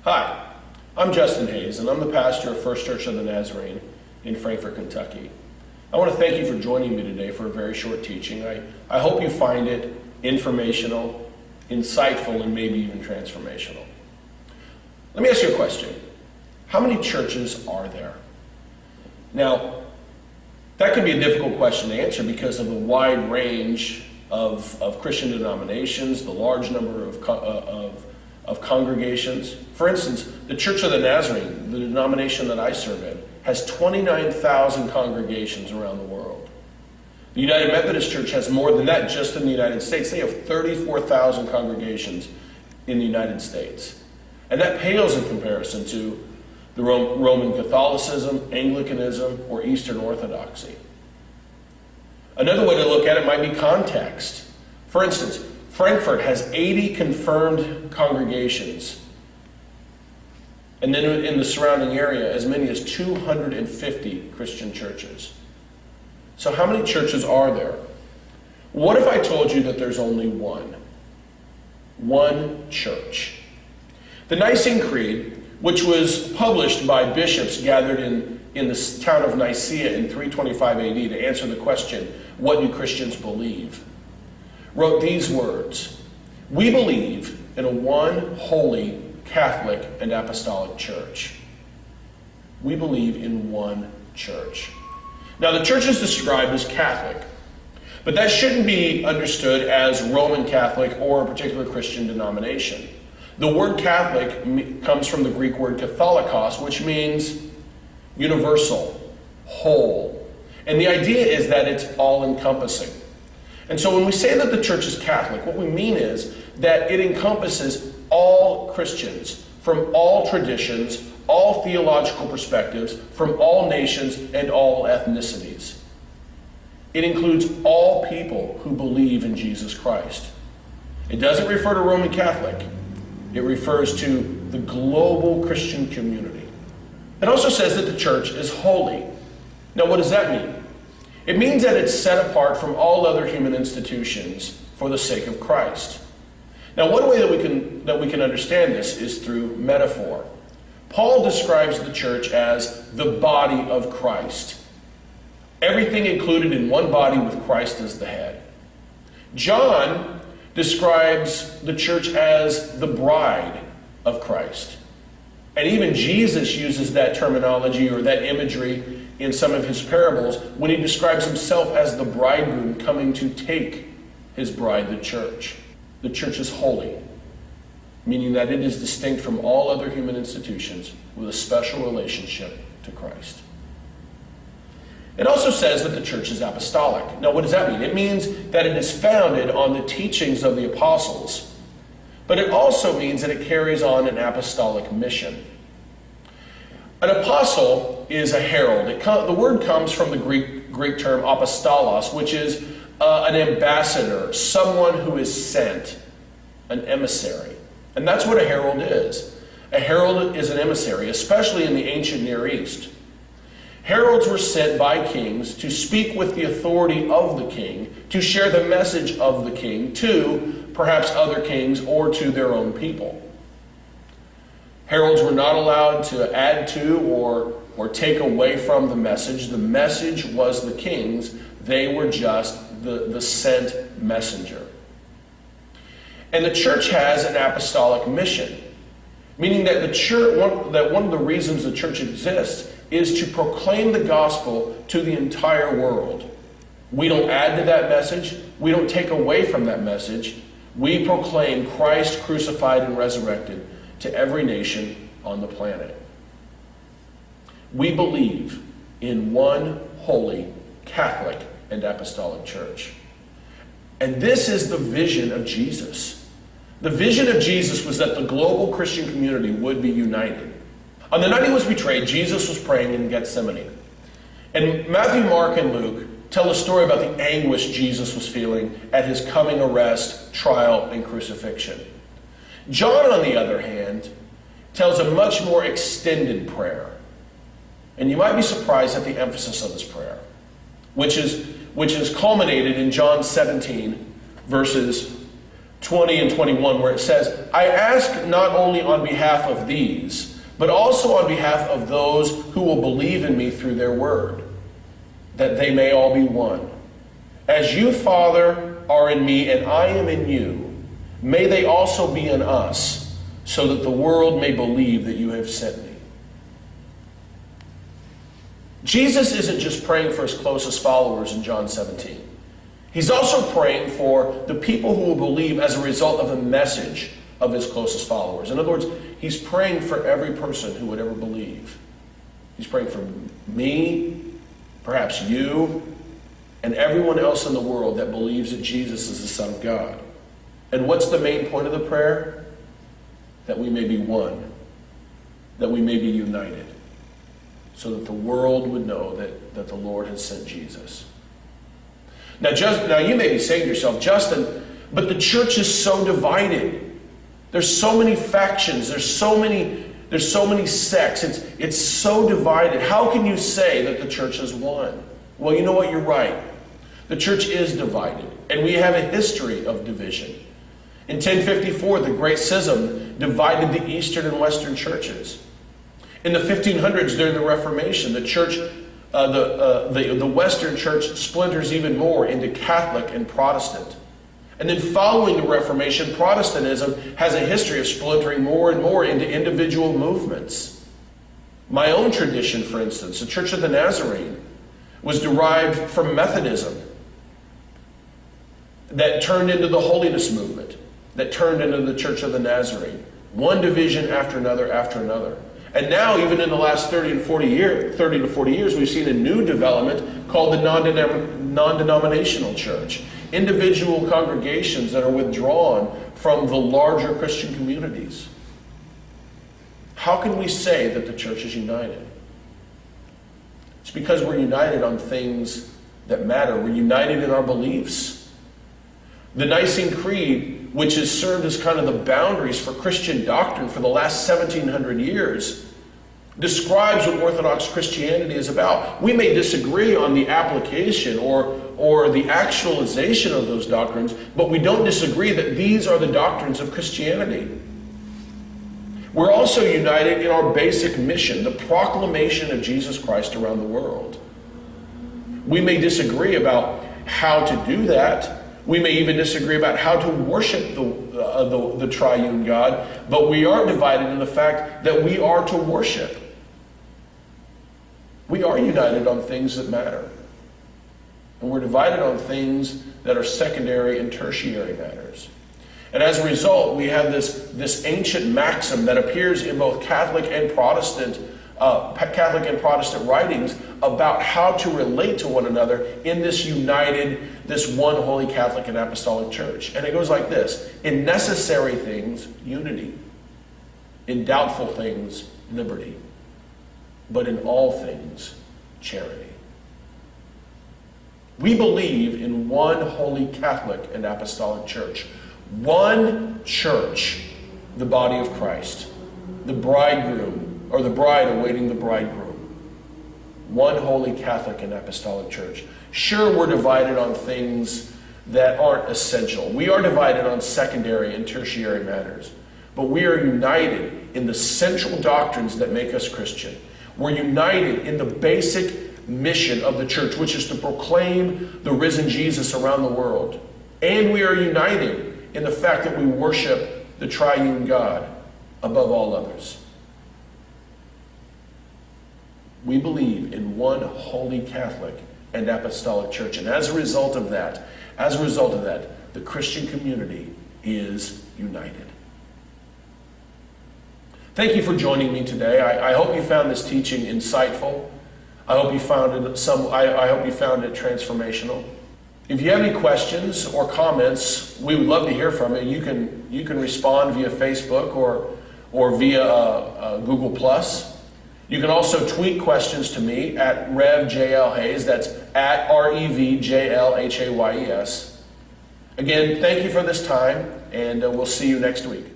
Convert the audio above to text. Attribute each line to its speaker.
Speaker 1: Hi, I'm Justin Hayes, and I'm the pastor of First Church of the Nazarene in Frankfort, Kentucky. I want to thank you for joining me today for a very short teaching. I hope you find it informational, insightful, and maybe even transformational. Let me ask you a question. How many churches are there? Now, that can be a difficult question to answer because of the wide range of Christian denominations, the large number of congregations. For instance, the Church of the Nazarene, the denomination that I serve in, has 29,000 congregations around the world. The United Methodist Church has more than that just in the United States. They have 34,000 congregations in the United States. And that pales in comparison to the Roman Catholicism, Anglicanism, or Eastern Orthodoxy. Another way to look at it might be context. For instance, Frankfurt has 80 confirmed congregations, and then in the surrounding area, as many as 250 Christian churches. So how many churches are there? What if I told you that there's only one? One church. The Nicene Creed, which was published by bishops gathered in the town of Nicaea in 325 AD to answer the question, what do Christians believe? Wrote these words: "We believe in a one holy, Catholic, and apostolic church." We believe in one church. Now, the church is described as Catholic, but that shouldn't be understood as Roman Catholic or a particular Christian denomination. The word Catholic comes from the Greek word katholikos, which means universal, whole. And the idea is that it's all-encompassing. And so when we say that the church is Catholic, what we mean is that it encompasses all Christians from all traditions, all theological perspectives, from all nations and all ethnicities. It includes all people who believe in Jesus Christ. It doesn't refer to Roman Catholic. It refers to the global Christian community. It also says that the church is holy. Now, what does that mean? It means that it's set apart from all other human institutions for the sake of Christ. Now, one way that we can understand this is through metaphor. Paul describes the church as the body of Christ. Everything included in one body with Christ as the head. John describes the church as the bride of Christ. And even Jesus uses that terminology or that imagery in some of his parables when he describes himself as the bridegroom coming to take his bride, the church. The church is holy, meaning that it is distinct from all other human institutions with a special relationship to Christ. It also says that the church is apostolic. Now, what does that mean? It means that it is founded on the teachings of the apostles, but it also means that it carries on an apostolic mission. An apostle is a herald. The word comes from the Greek term apostolos, which is an ambassador, someone who is sent, an emissary. And that's what a herald is. A herald is an emissary, especially in the ancient Near East. Heralds were sent by kings to speak with the authority of the king, to share the message of the king to perhaps other kings or to their own people. Heralds were not allowed to add to or take away from the message. The message was the king's. They were just the sent messenger. And the church has an apostolic mission, meaning that one of the reasons the church exists is to proclaim the gospel to the entire world. We don't add to that message. We don't take away from that message. We proclaim Christ crucified and resurrected to every nation on the planet. We believe in one holy, Catholic, and apostolic church. And this is the vision of Jesus. The vision of Jesus was that the global Christian community would be united. On the night he was betrayed, Jesus was praying in Gethsemane. And Matthew, Mark, and Luke tell a story about the anguish Jesus was feeling at his coming arrest, trial, and crucifixion. John, on the other hand, tells a much more extended prayer. And you might be surprised at the emphasis of this prayer, which is culminated in John 17, verses 20 and 21, where it says, I ask not only on behalf of these, but also on behalf of those who will believe in me through their word, that they may all be one. As you, Father, are in me and I am in you, may they also be in us, so that the world may believe that you have sent me. Jesus isn't just praying for his closest followers in John 17. He's also praying for the people who will believe as a result of the message of his closest followers. In other words, he's praying for every person who would ever believe. He's praying for me, perhaps you, and everyone else in the world that believes that Jesus is the Son of God. And what's the main point of the prayer? That we may be one, that we may be united, so that the world would know that the Lord has sent Jesus. Now you may be saying to yourself, Justin, but the church is so divided. There's so many factions. There's so many sects. It's so divided. How can you say that the church is one? Well, you know what? You're right. The church is divided, and we have a history of division. In 1054, the Great Schism divided the Eastern and Western churches. In the 1500s, during the Reformation, the church, the Western church splinters even more into Catholic and Protestant. And then following the Reformation, Protestantism has a history of splintering more and more into individual movements. My own tradition, for instance, the Church of the Nazarene, was derived from Methodism that turned into the Holiness Movement, that turned into the Church of the Nazarene. One division after another after another. And now, even in the last 30 to 40 years, we've seen a new development called the non-denominational church. Individual congregations that are withdrawn from the larger Christian communities. How can we say that the church is united? It's because we're united on things that matter. We're united in our beliefs. The Nicene Creed, which has served as kind of the boundaries for Christian doctrine for the last 1700 years, describes what Orthodox Christianity is about. We may disagree on the application or the actualization of those doctrines, but we don't disagree that these are the doctrines of Christianity. We're also united in our basic mission, the proclamation of Jesus Christ around the world. We may disagree about how to do that. We may even disagree about how to worship the triune God, but we are divided in the fact that we are to worship. We are united on things that matter. And we're divided on things that are secondary and tertiary matters. And as a result, we have this ancient maxim that appears in both Catholic and Protestant writings about how to relate to one another in this one holy Catholic and Apostolic Church. And it goes like this: in necessary things, unity; in doubtful things, liberty; but in all things, charity. We believe in one holy Catholic and Apostolic Church. One church, the body of Christ, the bridegroom, or the bride awaiting the bridegroom. One holy Catholic and Apostolic Church. Sure, we're divided on things that aren't essential. We are divided on secondary and tertiary matters. But we are united in the central doctrines that make us Christian. We're united in the basic mission of the church, which is to proclaim the risen Jesus around the world. And we are united in the fact that we worship the triune God above all others. We believe in one holy Catholic and Apostolic Church. And as a result of that, the Christian community is united. Thank you for joining me today. I hope you found this teaching insightful. I hope you found it transformational. If you have any questions or comments, we would love to hear from you. You can respond via Facebook or via Google+. You can also tweet questions to me at RevJLHayes. That's at RevJLHayes. Again, thank you for this time, and we'll see you next week.